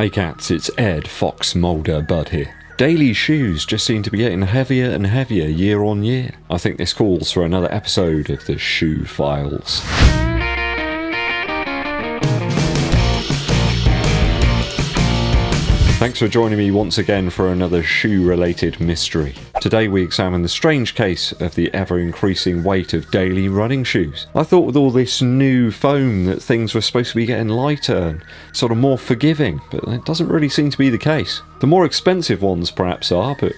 Hey cats, it's Ed, Fox MULDER Bud here. Daily shoes just seem to be getting heavier and heavier year on year. I think this calls for another episode of the Shoe Files. Thanks for joining me once again for another shoe-related mystery. Today we examine the strange case of the ever-increasing weight of daily running shoes. I thought with all this new foam that things were supposed to be getting lighter and sort of more forgiving, but it doesn't really seem to be the case. The more expensive ones perhaps are, but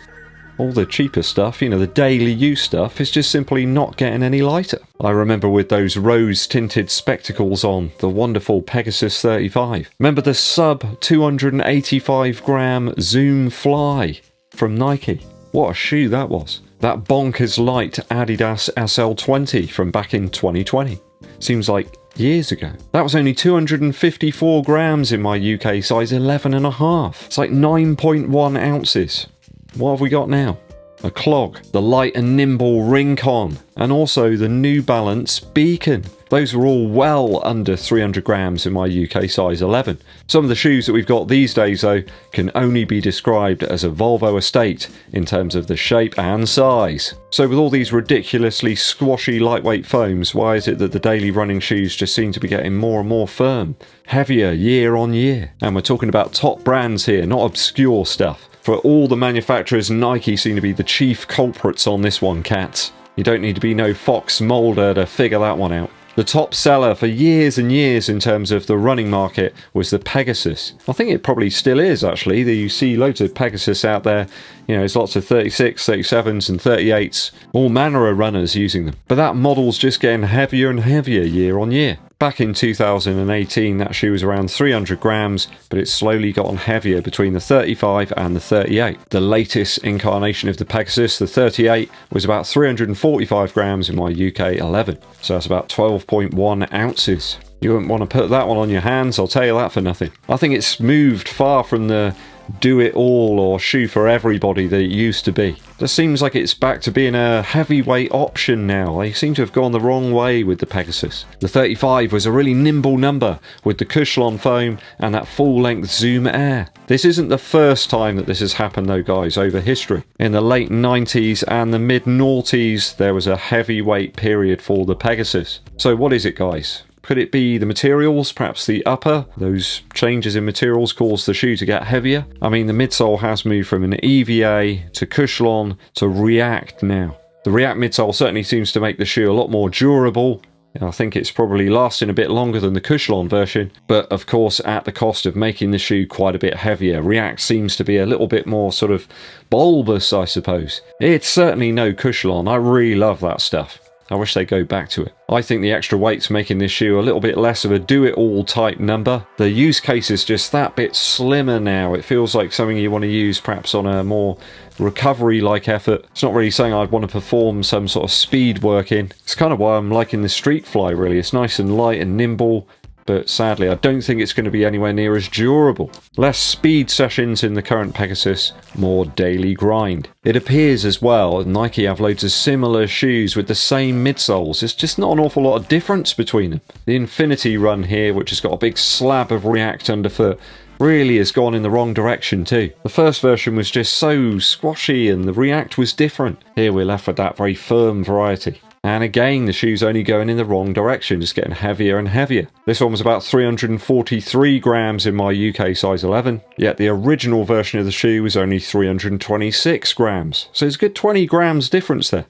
all the cheaper stuff, the daily use stuff, is just simply not getting any lighter. I remember with those rose-tinted spectacles on, the wonderful Pegasus 35. Remember the sub 285 gram Zoom Fly from Nike? What a shoe that was. That bonkers light Adidas SL20 from back in 2020. Seems like years ago. That was only 254 grams in my UK size 11.5. It's like 9.1 ounces. What have we got now? A clog, the light and nimble Rincon, and also the New Balance Beacon. Those were all well under 300 grams in my UK size 11. Some of the shoes that we've got these days though can only be described as a Volvo estate in terms of the shape and size. So with all these ridiculously squashy lightweight foams, why is it that the daily running shoes just seem to be getting more and more firm, heavier year on year? And we're talking about top brands here, not obscure stuff. For all the manufacturers, Nike seem to be the chief culprits on this one, cats. You don't need to be no Fox MULDER to figure that one out. The top seller for years and years in terms of the running market was the Pegasus. I think it probably still is actually. You see loads of Pegasus out there. There's lots of 36, 37s and 38s. All manner of runners using them. But that model's just getting heavier and heavier year on year. Back in 2018, that shoe was around 300 grams, but it's slowly gotten heavier between the 35 and the 38. The latest incarnation of the Pegasus, the 38, was about 345 grams in my UK 11. So that's about 12.1 ounces. You wouldn't want to put that one on your hands, I'll tell you that for nothing. I think it's moved far from the do-it-all or shoe for everybody that it used to be. Just seems like it's back to being a heavyweight option now. They seem to have gone the wrong way with the Pegasus. The 35 was a really nimble number with the Cushlon foam and that full-length Zoom Air. This isn't the first time that this has happened though, guys, over history. In the late 90s and the mid-noughties, there was a heavyweight period for the Pegasus. So what is it, guys? Could it be the materials, perhaps the upper? Those changes in materials cause the shoe to get heavier. I mean, the midsole has moved from an EVA to Cushlon to React now. The React midsole certainly seems to make the shoe a lot more durable. I think it's probably lasting a bit longer than the Cushlon version, but of course at the cost of making the shoe quite a bit heavier. React seems to be a little bit more sort of bulbous, I suppose. It's certainly no Cushlon. I really love that stuff. I wish they'd go back to it. I think the extra weight's making this shoe a little bit less of a do-it-all type number. The use case is just that bit slimmer now. It feels like something you want to use perhaps on a more recovery-like effort. It's not really something I'd want to perform some sort of speed work in. It's kind of why I'm liking the Street Fly, really. It's nice and light and nimble, but sadly I don't think it's going to be anywhere near as durable. Less speed sessions in the current Pegasus, more daily grind. It appears as well Nike have loads of similar shoes with the same midsoles. There's just not an awful lot of difference between them. The Infinity Run here, which has got a big slab of React underfoot, really has gone in the wrong direction too. The first version was just so squashy and the React was different. Here we're left with that very firm variety. And again, the shoe's only going in the wrong direction, just getting heavier and heavier. This one was about 343 grams in my UK size 11, yet the original version of the shoe was only 326 grams. So it's a good 20 grams difference there.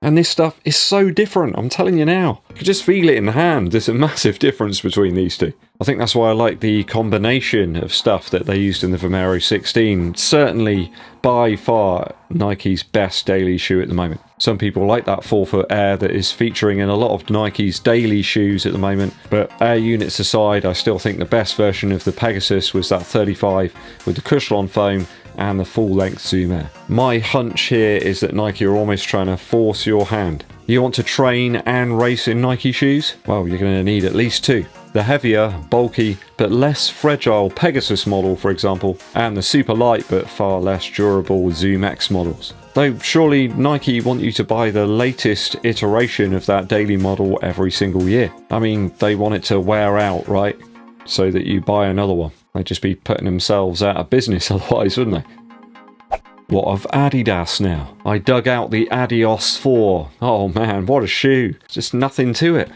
And this stuff is so different, I'm telling you now. You can just feel it in the hand. There's a massive difference between these two. I think that's why I like the combination of stuff that they used in the Vomero 16. Certainly, by far, Nike's best daily shoe at the moment. Some people like that forefoot Air that is featuring in a lot of Nike's daily shoes at the moment. But Air units aside, I still think the best version of the Pegasus was that 35 with the Cushlon foam and the full-length Zoom Air. My hunch here is that Nike are almost trying to force your hand. You want to train and race in Nike shoes? Well, you're going to need at least two. The heavier, bulky, but less fragile Pegasus model, for example, and the super light but far less durable Zoom X models. Though surely Nike want you to buy the latest iteration of that daily model every single year. I mean, they want it to wear out, right? So that you buy another one. They'd just be putting themselves out of business otherwise, wouldn't they? What of Adidas now? I dug out the Adidas 4. Oh man, what a shoe. Just nothing to it.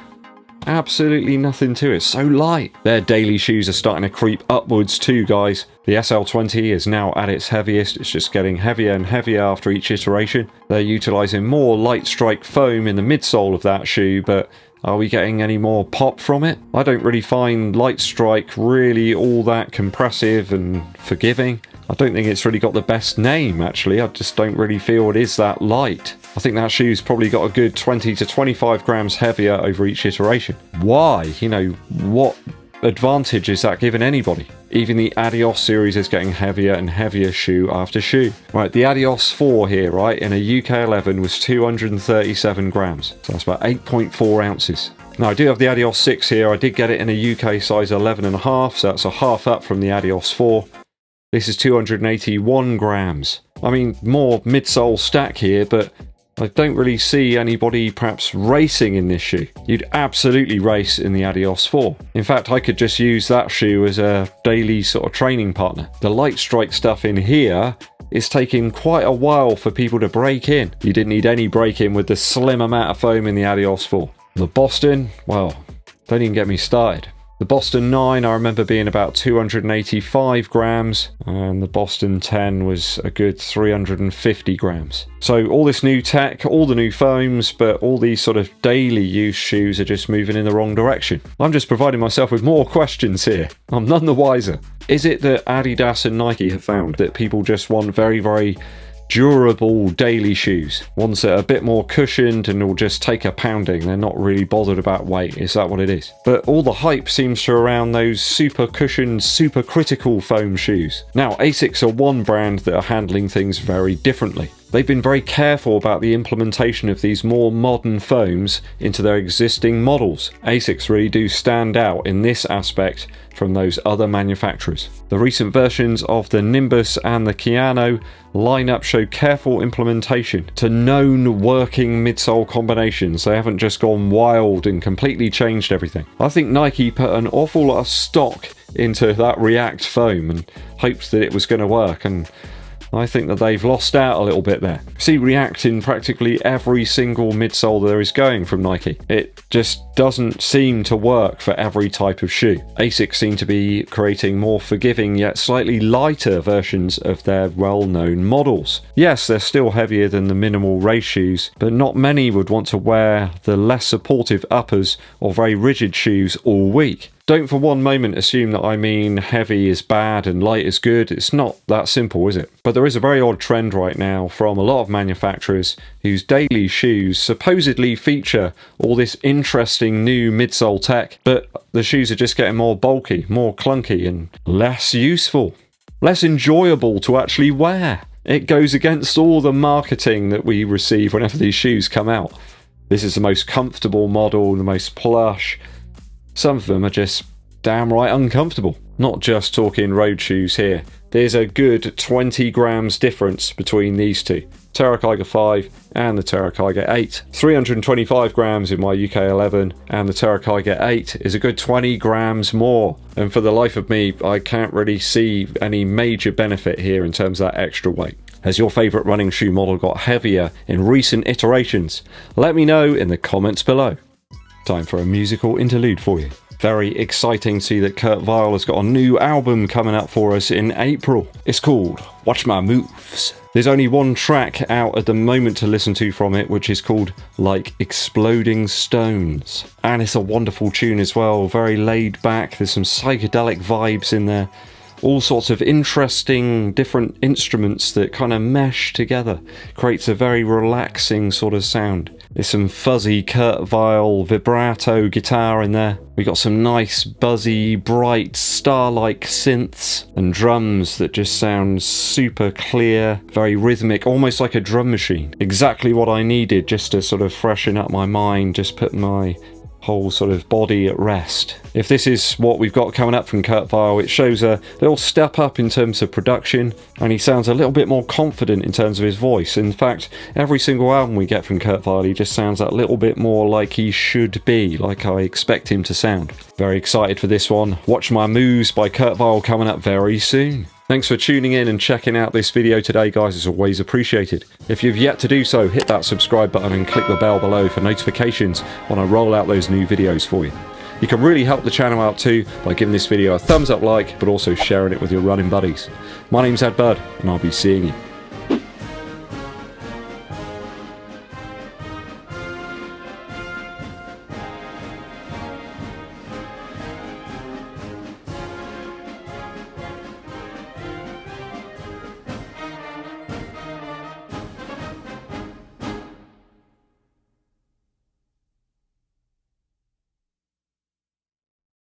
Absolutely nothing to it. So light. Their daily shoes are starting to creep upwards too, guys. The SL20 is now at its heaviest. It's just getting heavier and heavier after each iteration. They're utilising more Lightstrike foam in the midsole of that shoe, but are we getting any more pop from it? I don't really find Lightstrike really all that compressive and forgiving. I don't think it's really got the best name, actually. I just don't really feel it is that light. I think that shoe's probably got a good 20 to 25 grams heavier over each iteration. Why? You know, what advantage is that giving anybody? Even the Adidas series is getting heavier and heavier shoe after shoe. Right, the Adidas 4 here, right, in a UK 11 was 237 grams. So that's about 8.4 ounces. Now, I do have the Adidas 6 here. I did get it in a UK size 11.5, so that's a half up from the Adidas 4. This is 281 grams. I mean, more midsole stack here, but I don't really see anybody perhaps racing in this shoe. You'd absolutely race in the Adidas 4. In fact, I could just use that shoe as a daily sort of training partner. The Lightstrike stuff in here is taking quite a while for people to break in. You didn't need any break in with the slim amount of foam in the Adidas 4. The Boston, well, don't even get me started. The Boston 9 I remember being about 285 grams, and the Boston 10 was a good 350 grams. So all this new tech, all the new foams, but all these sort of daily use shoes are just moving in the wrong direction. I'm just providing myself with more questions here. I'm none the wiser. Is it that Adidas and Nike have found that people just want very, very durable daily shoes, ones that are a bit more cushioned and will just take a pounding? They're not really bothered about weight. Is that what it is? But all the hype seems to around those super cushioned, super critical foam shoes. Now, ASICS are one brand that are handling things very differently. They've been very careful about the implementation of these more modern foams into their existing models. ASICS really do stand out in this aspect from those other manufacturers. The recent versions of the Nimbus and the Keanu lineup show careful implementation to known working midsole combinations. They haven't just gone wild and completely changed everything. I think Nike put an awful lot of stock into that React foam and hoped that it was going to work, and I think that they've lost out a little bit there. See React in practically every single midsole there is going from Nike. It just doesn't seem to work for every type of shoe. ASICS seem to be creating more forgiving yet slightly lighter versions of their well-known models. Yes, they're still heavier than the minimal race shoes, but not many would want to wear the less supportive uppers or very rigid shoes all week. Don't for one moment assume that I mean heavy is bad and light is good. It's not that simple, is it? But there is a very odd trend right now from a lot of manufacturers whose daily shoes supposedly feature all this interesting new midsole tech, but the shoes are just getting more bulky, more clunky, and less useful, less enjoyable to actually wear. It goes against all the marketing that we receive whenever these shoes come out. This is the most comfortable model, the most plush. Some of them are just damn right uncomfortable. Not just talking road shoes here. There's a good 20 grams difference between these two. Terra Kyger 5 and the Terra Kyger 8. 325 grams in my UK 11, and the Terra Kyger 8 is a good 20 grams more. And for the life of me, I can't really see any major benefit here in terms of that extra weight. Has your favourite running shoe model got heavier in recent iterations? Let me know in the comments below. Time for a musical interlude for you. Very exciting to see that Kurt Vile has got a new album coming up for us in April. It's called Watch My Moves. There's only one track out at the moment to listen to from it, which is called Like Exploding Stones. And it's a wonderful tune as well, very laid back. There's some psychedelic vibes in there. All sorts of interesting different instruments that kind of mesh together. Creates a very relaxing sort of sound. There's some fuzzy Kurt Vile vibrato guitar in there. We got some nice buzzy, bright, star-like synths and drums that just sound super clear, very rhythmic, almost like a drum machine. Exactly what I needed just to sort of freshen up my mind, just put my whole sort of body at rest. If this is what we've got coming up from Kurt Vile, it shows a little step up in terms of production, and he sounds a little bit more confident in terms of his voice. In fact, every single album we get from Kurt Vile, he just sounds that little bit more like he should be, like I expect him to sound. Very excited for this one. Watch My Moves by Kurt Vile coming up very soon. Thanks for tuning in and checking out this video today, guys. It's always appreciated. If you've yet to do so, hit that subscribe button and click the bell below for notifications when I roll out those new videos for you. You can really help the channel out too by giving this video a thumbs up like, but also sharing it with your running buddies. My name's EDDBUD, and I'll be seeing you